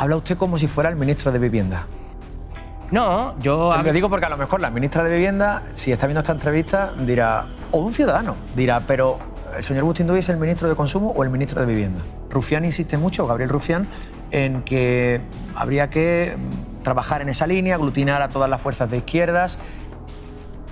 habla usted como si fuera el ministro de Vivienda. No, yo... Te lo digo porque a lo mejor la ministra de Vivienda, si está viendo esta entrevista, dirá, o un ciudadano, dirá, pero ¿el señor Agustín Douy es el ministro de Consumo o el ministro de Vivienda? Rufián insiste mucho, Gabriel Rufián, en que habría que trabajar en esa línea, aglutinar a todas las fuerzas de izquierdas,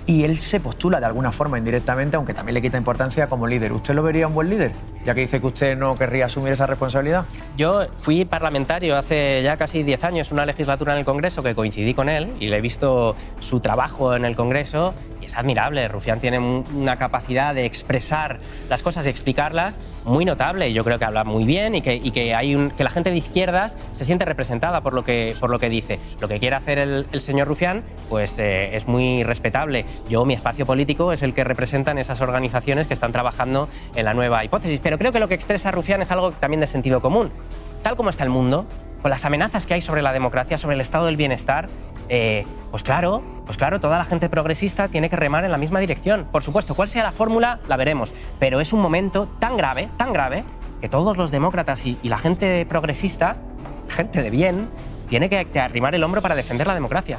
y él se postula de alguna forma indirectamente, aunque también le quita importancia como líder. ¿Usted lo vería un buen líder? Ya que dice que usted no querría asumir esa responsabilidad. Yo fui parlamentario hace ya casi 10 años, una legislatura en el Congreso, que coincidí con él y le he visto su trabajo en el Congreso y es admirable. Rufián tiene una capacidad de expresar las cosas y explicarlas muy notable. Y yo creo que habla muy bien y que la gente de izquierdas se siente representada por lo que dice. Lo que quiere hacer el señor Rufián pues, es muy respetable. Mi espacio político es el que representan esas organizaciones que están trabajando en la nueva hipótesis. Pero creo que lo que expresa Rufián es algo también de sentido común. Tal como está el mundo, con las amenazas que hay sobre la democracia, sobre el estado del bienestar, pues claro, toda la gente progresista tiene que remar en la misma dirección. Por supuesto, cuál sea la fórmula, la veremos. Pero es un momento tan grave, que todos los demócratas y la gente progresista, gente de bien, tiene que arrimar el hombro para defender la democracia.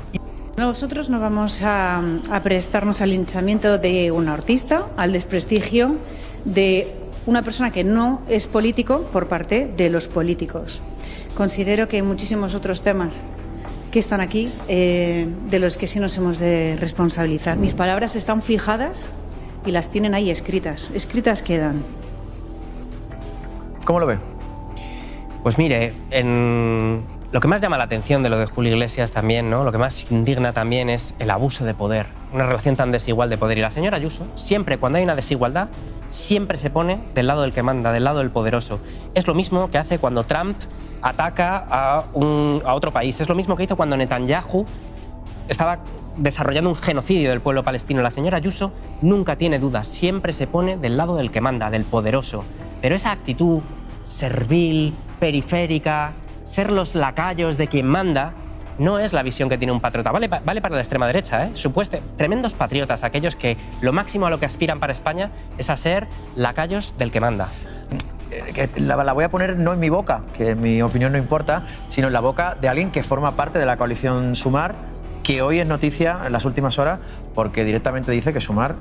Nosotros no vamos a prestarnos al linchamiento de un artista, al desprestigio de una persona que no es político por parte de los políticos. Considero que hay muchísimos otros temas que están aquí de los que sí nos hemos de responsabilizar. Mis palabras están fijadas y las tienen ahí escritas. Escritas quedan. ¿Cómo lo ve? Pues mire, lo que más llama la atención de lo de Julio Iglesias también, ¿no? Lo que más indigna también es el abuso de poder. Una relación tan desigual de poder. Y la señora Ayuso, siempre cuando hay una desigualdad, siempre se pone del lado del que manda, del lado del poderoso. Es lo mismo que hace cuando Trump ataca a otro país. Es lo mismo que hizo cuando Netanyahu estaba desarrollando un genocidio del pueblo palestino. La señora Ayuso nunca tiene dudas, siempre se pone del lado del que manda, del poderoso. Pero esa actitud servil, periférica, ser los lacayos de quien manda, no es la visión que tiene un patriota. Vale para la extrema derecha, tremendos patriotas, aquellos que lo máximo a lo que aspiran para España es a ser lacayos del que manda. La voy a poner no en mi boca, que mi opinión no importa, sino en la boca de alguien que forma parte de la coalición Sumar, que hoy es noticia en las últimas horas porque directamente dice que Sumar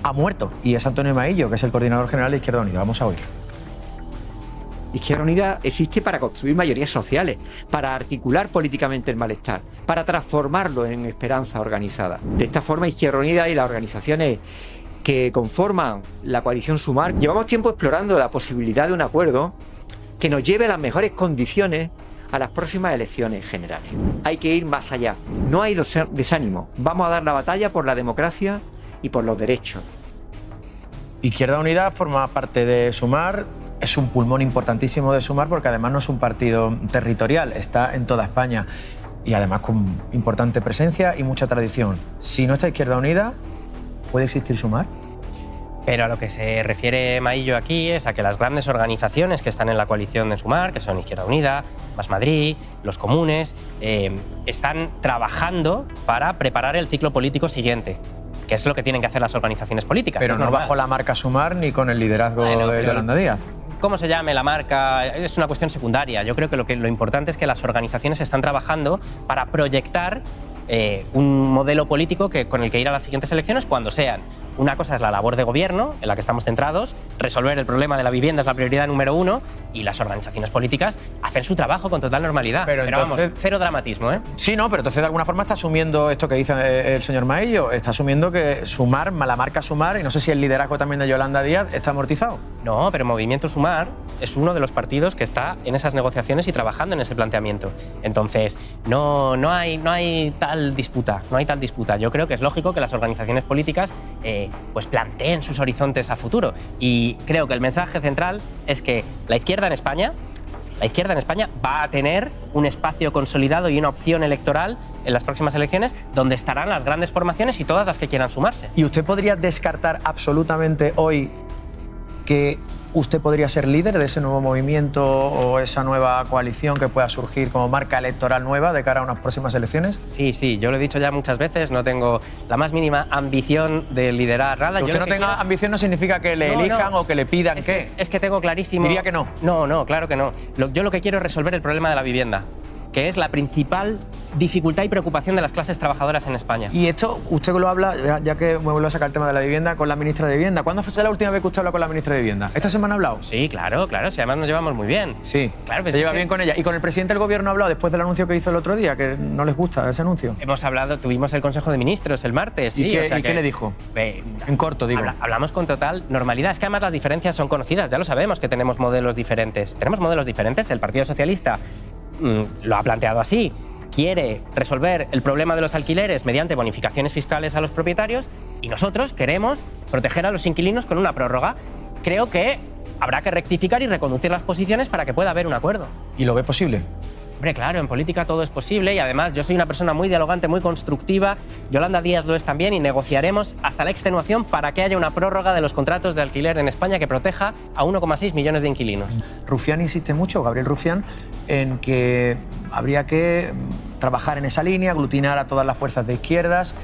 ha muerto, y es Antonio Maillo, que es el coordinador general de Izquierda Unida. Vamos a oír. Izquierda Unida existe para construir mayorías sociales, para articular políticamente el malestar, para transformarlo en esperanza organizada. De esta forma, Izquierda Unida y las organizaciones que conforman la coalición Sumar llevamos tiempo explorando la posibilidad de un acuerdo que nos lleve a las mejores condiciones a las próximas elecciones generales. Hay que ir más allá, no hay desánimo, vamos a dar la batalla por la democracia y por los derechos. Izquierda Unida forma parte de Sumar. Es un pulmón importantísimo de Sumar porque además no es un partido territorial, está en toda España y además con importante presencia y mucha tradición. Si no está Izquierda Unida, ¿puede existir Sumar? Pero a lo que se refiere Maillo aquí es a que las grandes organizaciones que están en la coalición de Sumar, que son Izquierda Unida, Más Madrid, los comunes, están trabajando para preparar el ciclo político siguiente, que es lo que tienen que hacer las organizaciones políticas. Pero no bajo la marca Sumar ni con el liderazgo de Yolanda Díaz. Cómo se llame la marca es una cuestión secundaria. Yo creo que lo importante es que las organizaciones están trabajando para proyectar un modelo político con el que ir a las siguientes elecciones cuando sean. Una cosa es la labor de gobierno, en la que estamos centrados, resolver el problema de la vivienda es la prioridad número 1, y las organizaciones políticas hacer su trabajo con total normalidad. Pero entonces, vamos, cero dramatismo, ¿eh? Sí, no, pero entonces de alguna forma está asumiendo esto que dice el señor Maillo, está asumiendo que Sumar, la marca Sumar, y no sé si el liderazgo también de Yolanda Díaz está amortizado. No, pero Movimiento Sumar es uno de los partidos que está en esas negociaciones y trabajando en ese planteamiento. Entonces, no hay tal disputa, Yo creo que es lógico que las organizaciones políticas pues planteen sus horizontes a futuro. Y creo que el mensaje central es que la izquierda en España va a tener un espacio consolidado y una opción electoral en las próximas elecciones donde estarán las grandes formaciones y todas las que quieran sumarse. ¿Y usted podría descartar absolutamente hoy que usted podría ser líder de ese nuevo movimiento o esa nueva coalición que pueda surgir como marca electoral nueva de cara a unas próximas elecciones? Sí, yo lo he dicho ya muchas veces, no tengo la más mínima ambición de liderar nada. Que usted no tenga ambición no significa que le elijan o que le pidan es que tengo clarísimo... Diría que no. No, claro que no. Yo lo que quiero es resolver el problema de la vivienda. que es la principal dificultad y preocupación de las clases trabajadoras en España. Y esto, usted que lo habla, ya que me vuelvo a sacar el tema de la vivienda, con la ministra de Vivienda. ¿Cuándo fue la última vez que usted habló con la ministra de Vivienda? ¿Esta semana ha hablado? Sí, claro, si además nos llevamos muy bien. Sí, claro, pues se lleva bien con ella. ¿Y con el presidente del gobierno ha hablado después del anuncio que hizo el otro día, que no les gusta ese anuncio? Hemos hablado, tuvimos el Consejo de Ministros el martes, sí. ¿Y qué le dijo? En corto, digo. Hablamos con total normalidad. Es que además las diferencias son conocidas, ya lo sabemos que tenemos modelos diferentes. Tenemos modelos diferentes, el Partido Socialista lo ha planteado así. Quiere resolver el problema de los alquileres mediante bonificaciones fiscales a los propietarios y nosotros queremos proteger a los inquilinos con una prórroga. Creo que habrá que rectificar y reconducir las posiciones para que pueda haber un acuerdo. ¿Y lo ve posible? Hombre, claro, en política todo es posible y además yo soy una persona muy dialogante, muy constructiva. Yolanda Díaz lo es también y negociaremos hasta la extenuación para que haya una prórroga de los contratos de alquiler en España que proteja a 1,6 millones de inquilinos. Rufián insiste mucho, Gabriel Rufián, en que habría que trabajar en esa línea, aglutinar a todas las fuerzas de izquierdas.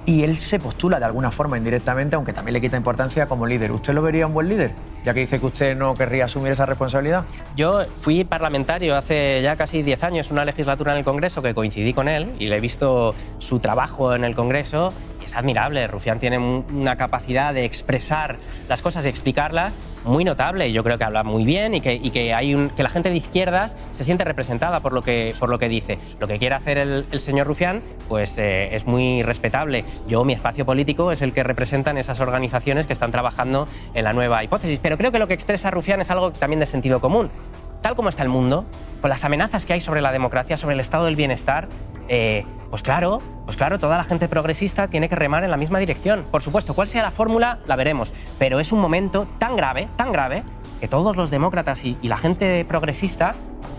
Y él se postula de alguna forma indirectamente, aunque también le quita importancia como líder. ¿Usted lo vería un buen líder? Ya que dice que usted no querría asumir esa responsabilidad. Yo fui parlamentario hace ya casi 10 años, una legislatura en el Congreso que coincidí con él y le he visto su trabajo en el Congreso. Es admirable. Rufián tiene una capacidad de expresar las cosas y explicarlas muy notable. Yo creo que habla muy bien y que la gente de izquierdas se siente representada por lo que dice. Lo que quiere hacer el señor Rufián pues, es muy respetable. Mi espacio político es el que representan esas organizaciones que están trabajando en la nueva hipótesis. Pero creo que lo que expresa Rufián es algo también de sentido común. Tal como está el mundo, con las amenazas que hay sobre la democracia, sobre el estado del bienestar, pues claro, toda la gente progresista tiene que remar en la misma dirección. Por supuesto, cuál sea la fórmula, la veremos. Pero es un momento tan grave, que todos los demócratas y la gente progresista,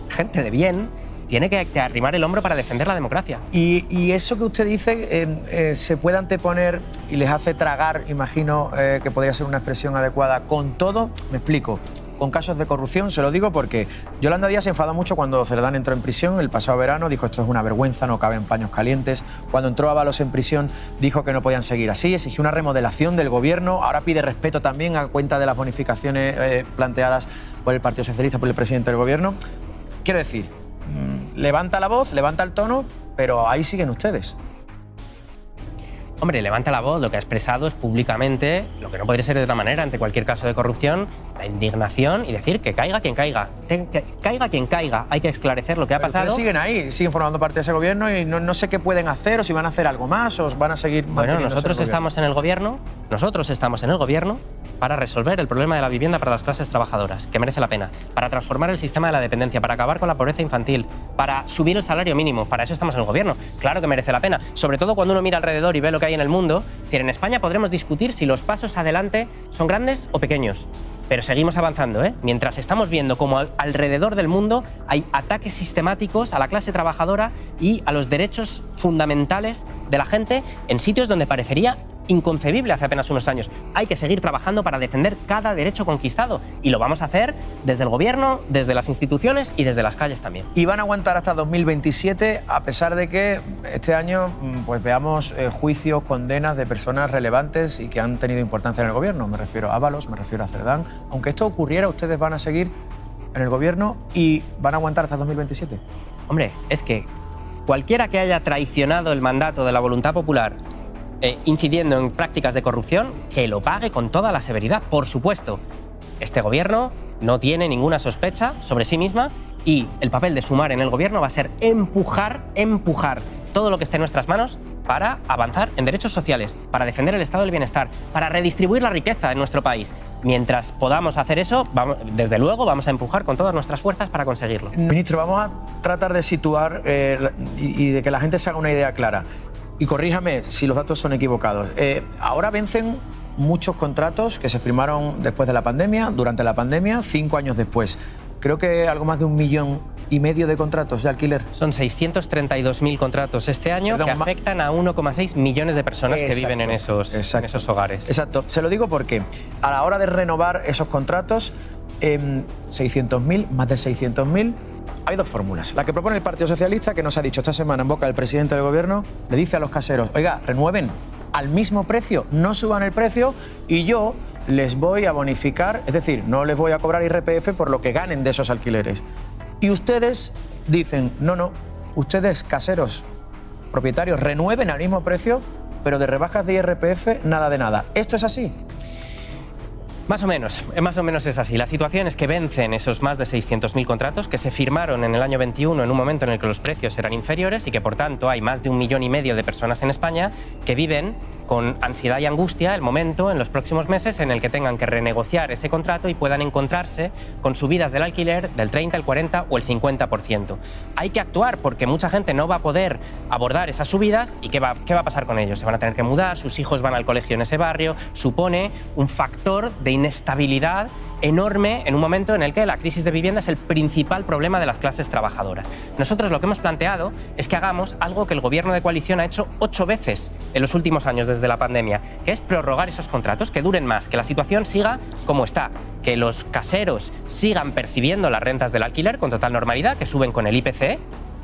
gente de bien, tiene que arrimar el hombro para defender la democracia. Y eso que usted dice se puede anteponer y les hace tragar, imagino que podría ser una expresión adecuada, con todo, me explico. Con casos de corrupción, se lo digo porque Yolanda Díaz se enfadó mucho cuando Cerdán entró en prisión el pasado verano, dijo esto es una vergüenza, no caben paños calientes. Cuando entró Ábalos en prisión dijo que no podían seguir así, exigió una remodelación del gobierno, ahora pide respeto también a cuenta de las bonificaciones planteadas por el Partido Socialista, por el presidente del gobierno. Quiero decir, levanta la voz, levanta el tono, pero ahí siguen ustedes. Hombre, levanta la voz, lo que ha expresado es públicamente, lo que no podría ser de otra manera ante cualquier caso de corrupción, la indignación y decir que caiga quien caiga. Que caiga quien caiga, hay que esclarecer lo que ha pasado. Ustedes siguen ahí, siguen formando parte de ese gobierno y no sé qué pueden hacer o si van a hacer algo más o van a seguir manteniendo. Bueno, nosotros estamos en el gobierno para resolver el problema de la vivienda para las clases trabajadoras, que merece la pena, para transformar el sistema de la dependencia, para acabar con la pobreza infantil, para subir el salario mínimo. Para eso estamos en el gobierno. Claro que merece la pena, sobre todo cuando uno mira alrededor y ve lo que hay en el mundo. Es decir, en España podremos discutir si los pasos adelante son grandes o pequeños, pero seguimos avanzando, mientras estamos viendo cómo alrededor del mundo hay ataques sistemáticos a la clase trabajadora y a los derechos fundamentales de la gente en sitios donde parecería inconcebible hace apenas unos años. Hay que seguir trabajando para defender cada derecho conquistado y lo vamos a hacer desde el gobierno, desde las instituciones y desde las calles también. Y van a aguantar hasta 2027 a pesar de que este año pues veamos juicios, condenas de personas relevantes y que han tenido importancia en el gobierno. Me refiero a Ábalos, me refiero a Cerdán. Aunque esto ocurriera, ustedes van a seguir en el gobierno y van a aguantar hasta 2027. Hombre, es que cualquiera que haya traicionado el mandato de la voluntad popular incidiendo en prácticas de corrupción, que lo pague con toda la severidad, por supuesto. Este gobierno no tiene ninguna sospecha sobre sí misma y el papel de Sumar en el gobierno va a ser empujar todo lo que esté en nuestras manos para avanzar en derechos sociales, para defender el estado del bienestar, para redistribuir la riqueza en nuestro país. Mientras podamos hacer eso, desde luego vamos a empujar con todas nuestras fuerzas para conseguirlo. Ministro, vamos a tratar de situar y de que la gente se haga una idea clara. Y corríjame si los datos son equivocados. Ahora vencen muchos contratos que se firmaron después de la pandemia, durante la pandemia, 5 años después. Creo que algo más de 1,5 millones de contratos de alquiler. Son 632.000 contratos este año que afectan a 1,6 millones de personas que viven en esos hogares. Exacto. Se lo digo porque a la hora de renovar esos contratos, 600.000, más de 600.000, hay dos fórmulas. La que propone el Partido Socialista, que nos ha dicho esta semana en boca del presidente del gobierno, le dice a los caseros, oiga, renueven al mismo precio, no suban el precio y yo les voy a bonificar, es decir, no les voy a cobrar IRPF por lo que ganen de esos alquileres. Y ustedes dicen, no, ustedes caseros, propietarios, renueven al mismo precio, pero de rebajas de IRPF nada de nada. ¿Esto es así? Más o menos es así. La situación es que vencen esos más de 600.000 contratos que se firmaron en el año 21 en un momento en el que los precios eran inferiores y que por tanto hay más de 1,5 millones de personas en España que viven con ansiedad y angustia el momento en los próximos meses en el que tengan que renegociar ese contrato y puedan encontrarse con subidas del alquiler del 30, el 40 o el 50%. Hay que actuar porque mucha gente no va a poder abordar esas subidas y ¿qué va a pasar con ellos? Se van a tener que mudar, sus hijos van al colegio en ese barrio, supone un factor de inestabilidad enorme en un momento en el que la crisis de vivienda es el principal problema de las clases trabajadoras. Nosotros lo que hemos planteado es que hagamos algo que el gobierno de coalición ha hecho 8 veces en los últimos años desde la pandemia, que es prorrogar esos contratos, que duren más, que la situación siga como está, que los caseros sigan percibiendo las rentas del alquiler con total normalidad, que suben con el IPC,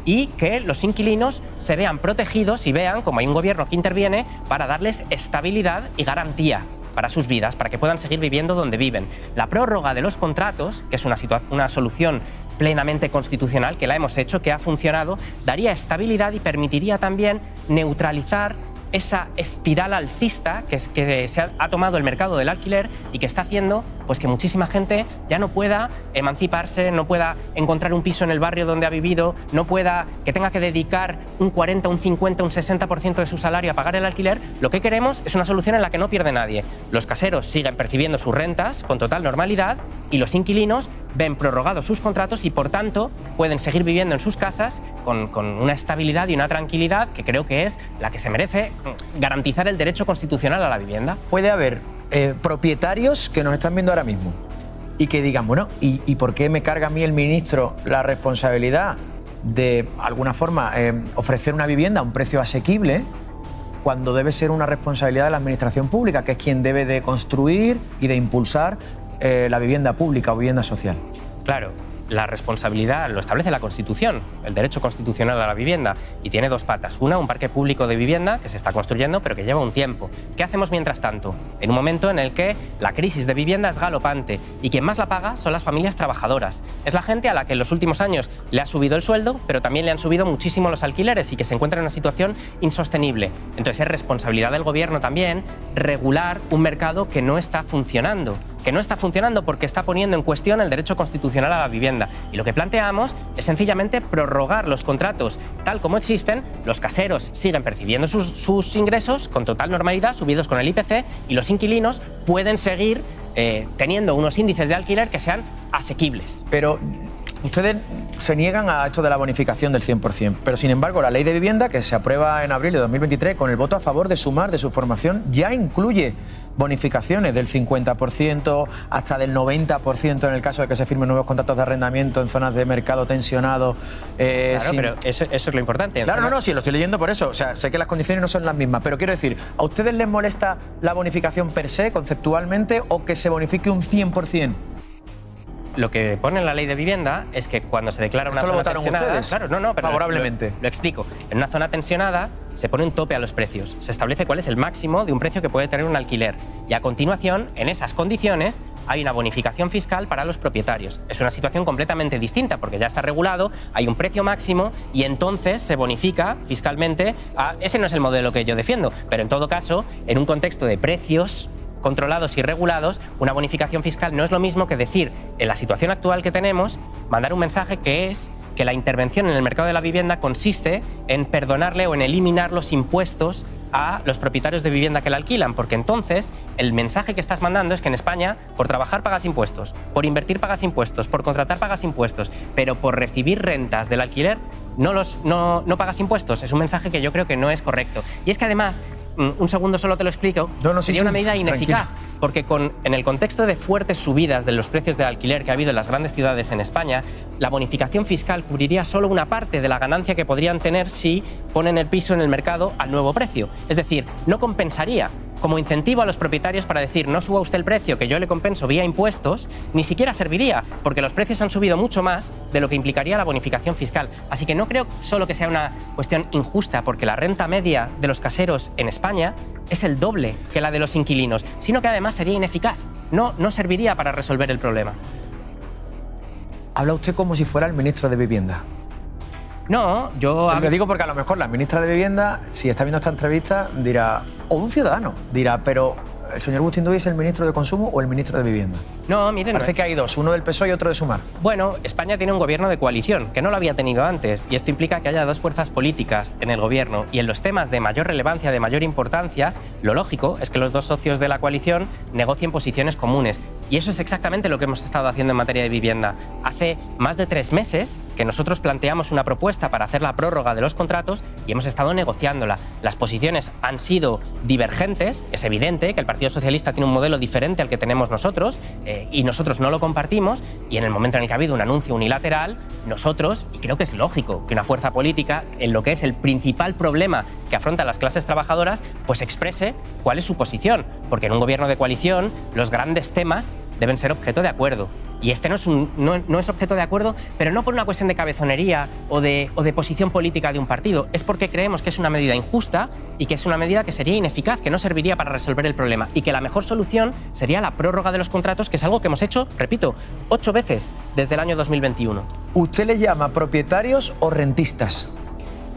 y que los inquilinos se vean protegidos y vean como hay un gobierno que interviene para darles estabilidad y garantía para sus vidas, para que puedan seguir viviendo donde viven. La prórroga de los contratos, que es una solución plenamente constitucional, que la hemos hecho, que ha funcionado, daría estabilidad y permitiría también neutralizar esa espiral alcista que se ha tomado el mercado del alquiler y que está haciendo pues que muchísima gente ya no pueda emanciparse, no pueda encontrar un piso en el barrio donde ha vivido, que tenga que dedicar un 40, un 50, un 60% de su salario a pagar el alquiler. Lo que queremos es una solución en la que no pierde nadie. Los caseros siguen percibiendo sus rentas con total normalidad y los inquilinos ven prorrogados sus contratos y, por tanto, pueden seguir viviendo en sus casas con una estabilidad y una tranquilidad que creo que es la que se merece garantizar el derecho constitucional a la vivienda. Puede haber propietarios que nos están viendo ahora mismo y que digan, bueno, ¿y por qué me carga a mí el ministro la responsabilidad de, alguna forma, ofrecer una vivienda a un precio asequible cuando debe ser una responsabilidad de la administración pública, que es quien debe de construir y de impulsar la vivienda pública o vivienda social? Claro. La responsabilidad lo establece la Constitución, el derecho constitucional a la vivienda, y tiene 2 patas. Una, un parque público de vivienda que se está construyendo pero que lleva un tiempo. ¿Qué hacemos mientras tanto? En un momento en el que la crisis de vivienda es galopante y quien más la paga son las familias trabajadoras. Es la gente a la que en los últimos años le ha subido el sueldo, pero también le han subido muchísimo los alquileres y que se encuentra en una situación insostenible. Entonces es responsabilidad del gobierno también regular un mercado que no está funcionando porque está poniendo en cuestión el derecho constitucional a la vivienda. Y lo que planteamos es sencillamente prorrogar los contratos tal como existen, los caseros siguen percibiendo sus ingresos con total normalidad, subidos con el IPC, y los inquilinos pueden seguir teniendo unos índices de alquiler que sean asequibles. Pero ustedes se niegan a esto de la bonificación del 100%, pero sin embargo la ley de vivienda que se aprueba en abril de 2023 con el voto a favor de Sumar, de su formación, ya incluye bonificaciones del 50% hasta del 90% en el caso de que se firmen nuevos contratos de arrendamiento en zonas de mercado tensionado. Claro, pero eso es lo importante. Claro, no, sí, lo estoy leyendo por eso. O sea, sé que las condiciones no son las mismas, pero quiero decir, ¿a ustedes les molesta la bonificación per se, conceptualmente, o que se bonifique un 100%? Lo que pone en la ley de vivienda es que cuando se declara una zona tensionada, ustedes? Claro, pero favorablemente. Lo explico. En una zona tensionada se pone un tope a los precios. Se establece cuál es el máximo de un precio que puede tener un alquiler. Y a continuación, en esas condiciones, hay una bonificación fiscal para los propietarios. Es una situación completamente distinta porque ya está regulado, hay un precio máximo y entonces se bonifica fiscalmente. Ese no es el modelo que yo defiendo, pero en todo caso, en un contexto de precios controlados y regulados, una bonificación fiscal no es lo mismo que decir, en la situación actual que tenemos, mandar un mensaje que es que la intervención en el mercado de la vivienda consiste en perdonarle o en eliminar los impuestos a los propietarios de vivienda que la alquilan, porque entonces el mensaje que estás mandando es que en España por trabajar pagas impuestos, por invertir pagas impuestos, por contratar pagas impuestos, pero por recibir rentas del alquiler no pagas impuestos. Es un mensaje que yo creo que no es correcto. Y es que además, un segundo solo te lo explico, sería una medida ineficaz, porque en el contexto de fuertes subidas de los precios del alquiler que ha habido en las grandes ciudades en España, la bonificación fiscal cubriría solo una parte de la ganancia que podrían tener si ponen el piso en el mercado al nuevo precio. Es decir, no compensaría. Como incentivo a los propietarios para decir no suba usted el precio que yo le compenso vía impuestos, ni siquiera serviría, porque los precios han subido mucho más de lo que implicaría la bonificación fiscal. Así que no creo solo que sea una cuestión injusta, porque la renta media de los caseros en España es el doble que la de los inquilinos, sino que además sería ineficaz. No serviría para resolver el problema. Habla usted como si fuera el ministro de Vivienda. No, yo... Te lo digo porque a lo mejor la ministra de Vivienda, si está viendo esta entrevista, dirá, o un ciudadano, dirá, pero ¿el señor Agustín Duy es el ministro de Consumo o el ministro de Vivienda? No, miren... Parece que hay dos, uno del PSOE y otro de Sumar. Bueno, España tiene un gobierno de coalición, que no lo había tenido antes, y esto implica que haya dos fuerzas políticas en el gobierno. Y en los temas de mayor relevancia, de mayor importancia, lo lógico es que los dos socios de la coalición negocien posiciones comunes. Y eso es exactamente lo que hemos estado haciendo en materia de vivienda. Hace más de 3 meses que nosotros planteamos una propuesta para hacer la prórroga de los contratos y hemos estado negociándola. Las posiciones han sido divergentes, es evidente que el Partido Socialista tiene un modelo diferente al que tenemos nosotros, y nosotros no lo compartimos, y en el momento en el que ha habido un anuncio unilateral, nosotros, y creo que es lógico que una fuerza política, en lo que es el principal problema que afrontan las clases trabajadoras, pues exprese cuál es su posición, porque en un gobierno de coalición los grandes temas deben ser objeto de acuerdo. Y este no es objeto de acuerdo, pero no por una cuestión de cabezonería o de posición política de un partido. Es porque creemos que es una medida injusta y que es una medida que sería ineficaz, que no serviría para resolver el problema y que la mejor solución sería la prórroga de los contratos, que es algo que hemos hecho, repito, 8 veces desde el año 2021. ¿Usted le llama propietarios o rentistas?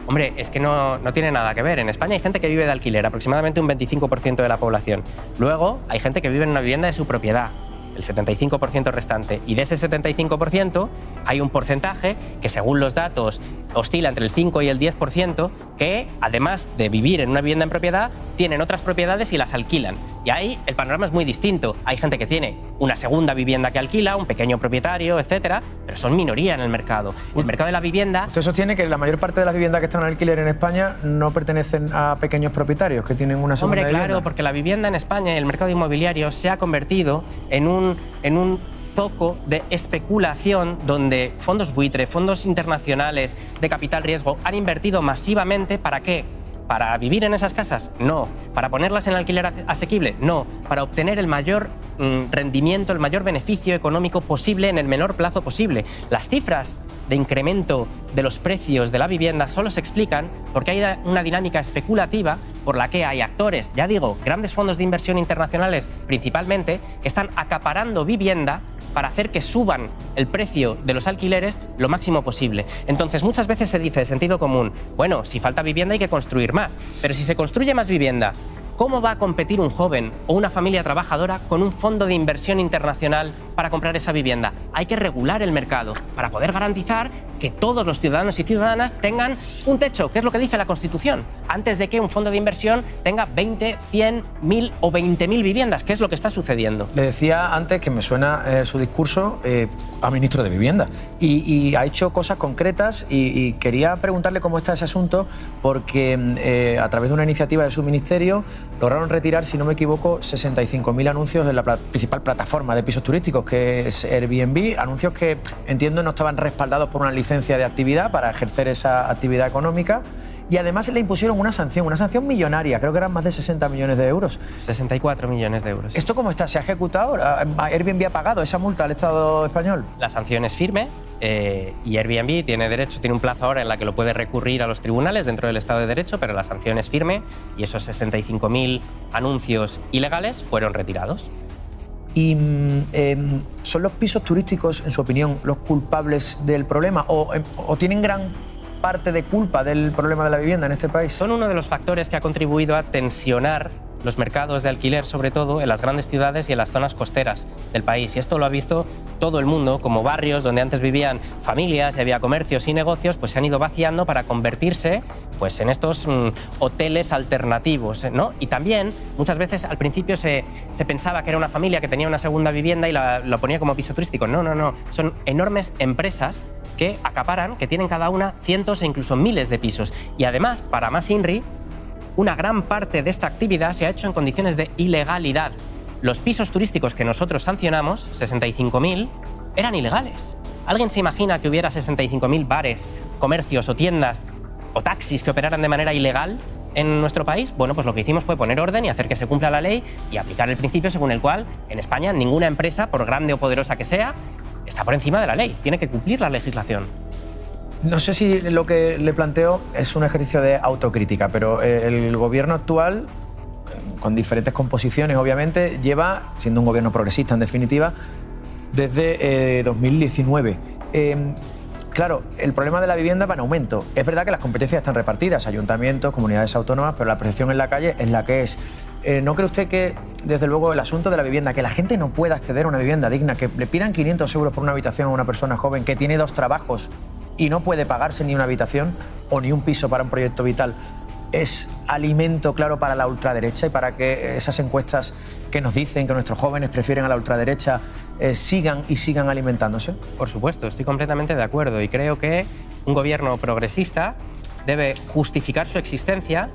Hombre, es que no tiene nada que ver. En España hay gente que vive de alquiler, aproximadamente un 25% de la población. Luego hay gente que vive en una vivienda de su propiedad, el 75% restante. Y de ese 75% hay un porcentaje que, según los datos, oscila entre el 5 y el 10%, que, además de vivir en una vivienda en propiedad, tienen otras propiedades y las alquilan. Y ahí el panorama es muy distinto. Hay gente que tiene una segunda vivienda que alquila, un pequeño propietario, etcétera, pero son minoría en el mercado. El mercado de la vivienda... Usted sostiene que la mayor parte de las viviendas que están en alquiler en España no pertenecen a pequeños propietarios que tienen una segunda vivienda. Hombre, claro, porque la vivienda en España, el mercado inmobiliario, se ha convertido en un zoco de especulación donde fondos buitre, fondos internacionales de capital riesgo han invertido masivamente. ¿Para qué? ¿Para vivir en esas casas? No. ¿Para ponerlas en alquiler asequible? No. Para obtener el mayor rendimiento, el mayor beneficio económico posible en el menor plazo posible. Las cifras de incremento de los precios de la vivienda solo se explican porque hay una dinámica especulativa por la que hay actores, ya digo, grandes fondos de inversión internacionales principalmente, que están acaparando vivienda para hacer que suban el precio de los alquileres lo máximo posible. Entonces, muchas veces se dice de sentido común, bueno, si falta vivienda hay que construir más, pero si se construye más vivienda, ¿cómo va a competir un joven o una familia trabajadora con un fondo de inversión internacional para comprar esa vivienda? Hay que regular el mercado para poder garantizar que todos los ciudadanos y ciudadanas tengan un techo, que es lo que dice la Constitución, antes de que un fondo de inversión tenga 20, 100, 1000 o 20.000 viviendas, que es lo que está sucediendo. Le decía antes que me suena su discurso a ministro de Vivienda y ha hecho cosas concretas y quería preguntarle cómo está ese asunto porque a través de una iniciativa de su ministerio lograron retirar, si no me equivoco, 65.000 anuncios de la principal plataforma de pisos turísticos, que es Airbnb, anuncios que entiendo no estaban respaldados por una licencia de actividad para ejercer esa actividad económica. Y además le impusieron una sanción millonaria, creo que eran más de 60 millones de euros. 64 millones de euros. ¿Esto cómo está? ¿Se ha ejecutado? ¿Airbnb ha pagado esa multa al Estado español? La sanción es firme y Airbnb tiene un plazo ahora en la que lo puede recurrir a los tribunales dentro del Estado de Derecho, pero la sanción es firme y esos 65.000 anuncios ilegales fueron retirados. ¿Y son los pisos turísticos, en su opinión, los culpables del problema o tienen gran parte de culpa del problema de la vivienda en este país? Son uno de los factores que ha contribuido a tensionar los mercados de alquiler, sobre todo en las grandes ciudades y en las zonas costeras del país. Y esto lo ha visto todo el mundo, como barrios donde antes vivían familias y había comercios y negocios, pues se han ido vaciando para convertirse pues, en estos hoteles alternativos, ¿no? Y también, muchas veces, al principio se pensaba que era una familia que tenía una segunda vivienda y la ponía como piso turístico. No. Son enormes empresas que acaparan, que tienen cada una cientos e incluso miles de pisos. Y además, para más INRI, una gran parte de esta actividad se ha hecho en condiciones de ilegalidad. Los pisos turísticos que nosotros sancionamos, 65.000, eran ilegales. ¿Alguien se imagina que hubiera 65.000 bares, comercios o tiendas o taxis que operaran de manera ilegal en nuestro país? Bueno, pues lo que hicimos fue poner orden y hacer que se cumpla la ley y aplicar el principio según el cual en España ninguna empresa, por grande o poderosa que sea, está por encima de la ley. Tiene que cumplir la legislación. No sé si lo que le planteo es un ejercicio de autocrítica, pero el gobierno actual, con diferentes composiciones obviamente, lleva, siendo un gobierno progresista en definitiva, desde 2019. ¿Qué claro, el problema de la vivienda va en aumento. Es verdad que las competencias están repartidas, ayuntamientos, comunidades autónomas, pero la percepción en la calle es la que es. ¿No cree usted que, desde luego, el asunto de la vivienda, que la gente no pueda acceder a una vivienda digna, que le pidan 500 euros por una habitación a una persona joven que tiene 2 trabajos y no puede pagarse ni una habitación o ni un piso para un proyecto vital, es alimento claro para la ultraderecha y para que esas encuestas que nos dicen que nuestros jóvenes prefieren a la ultraderecha sigan alimentándose? Por supuesto, estoy completamente de acuerdo y creo que un gobierno progresista debe justificar su existencia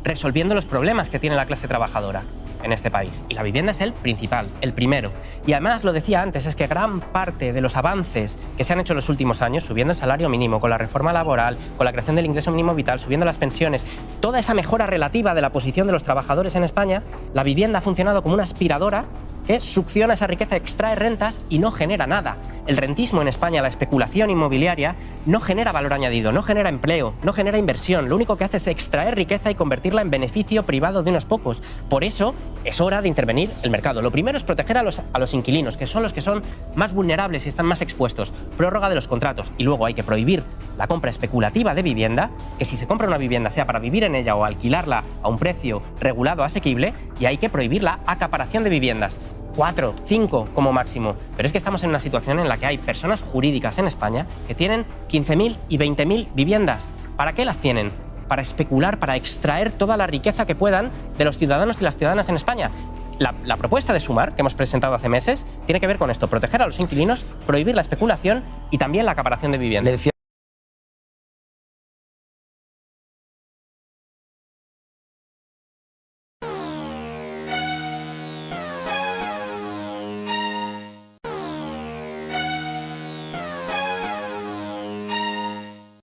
resolviendo los problemas que tiene la clase trabajadora en este país. Y la vivienda es el principal, el primero. Y además, lo decía antes, es que gran parte de los avances que se han hecho en los últimos años, subiendo el salario mínimo, con la reforma laboral, con la creación del ingreso mínimo vital, subiendo las pensiones, toda esa mejora relativa de la posición de los trabajadores en España, la vivienda ha funcionado como una aspiradora que succiona esa riqueza, extrae rentas y no genera nada. El rentismo en España, la especulación inmobiliaria, no genera valor añadido, no genera empleo, no genera inversión. Lo único que hace es extraer riqueza y convertirla en beneficio privado de unos pocos. Por eso es hora de intervenir el mercado. Lo primero es proteger a los inquilinos, que son los que son más vulnerables y están más expuestos. Prórroga de los contratos. Y luego hay que prohibir la compra especulativa de vivienda, que si se compra una vivienda sea para vivir en ella o alquilarla a un precio regulado, asequible, y hay que prohibir la acaparación de viviendas. 4, 5 como máximo. Pero es que estamos en una situación en la que hay personas jurídicas en España que tienen 15.000 y 20.000 viviendas. ¿Para qué las tienen? Para especular, para extraer toda la riqueza que puedan de los ciudadanos y las ciudadanas en España. La propuesta de Sumar, que hemos presentado hace meses, tiene que ver con esto: proteger a los inquilinos, prohibir la especulación y también la acaparación de viviendas.